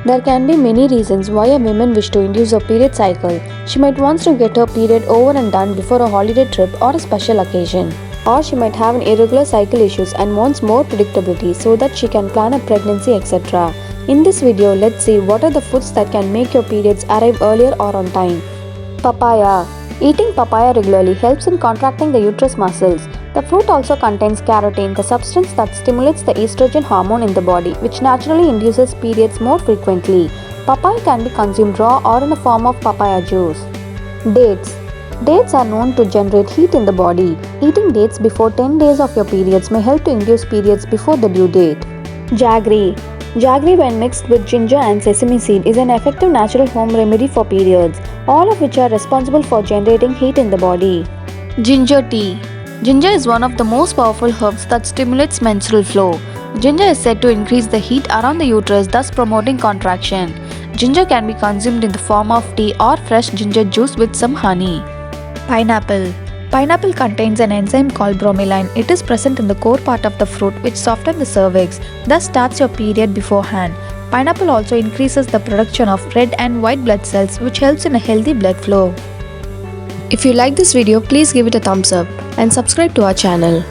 There can be many reasons why a woman wishes to induce a period cycle. She might want to get her period over and done before a holiday trip or a special occasion. Or she might have an irregular cycle issues and wants more predictability so that she can plan a pregnancy, etc. In this video, let's see what are the foods that can make your periods arrive earlier or on time. Papaya. Eating papaya regularly helps in contracting the uterus muscles. The fruit also contains carotene, the substance that stimulates the estrogen hormone in the body, which naturally induces periods more frequently. Papaya can be consumed raw or in the form of papaya juice. Dates. Dates are known to generate heat in the body. Eating dates before 10 days of your periods may help to induce periods before the due date. Jaggery. Jaggery, when mixed with ginger and sesame seed, is an effective natural home remedy for periods, all of which are responsible for generating heat in the body. Ginger tea. Ginger is one of the most powerful herbs that stimulates menstrual flow. Ginger is said to increase the heat around the uterus, thus promoting contraction. Ginger can be consumed in the form of tea or fresh ginger juice with some honey. Pineapple. Pineapple contains an enzyme called bromelain. It is present in the core part of the fruit, which softens the cervix, thus starts your period beforehand. Pineapple also increases the production of red and white blood cells, which helps in a healthy blood flow. If you like this video, please give it a thumbs up and subscribe to our channel.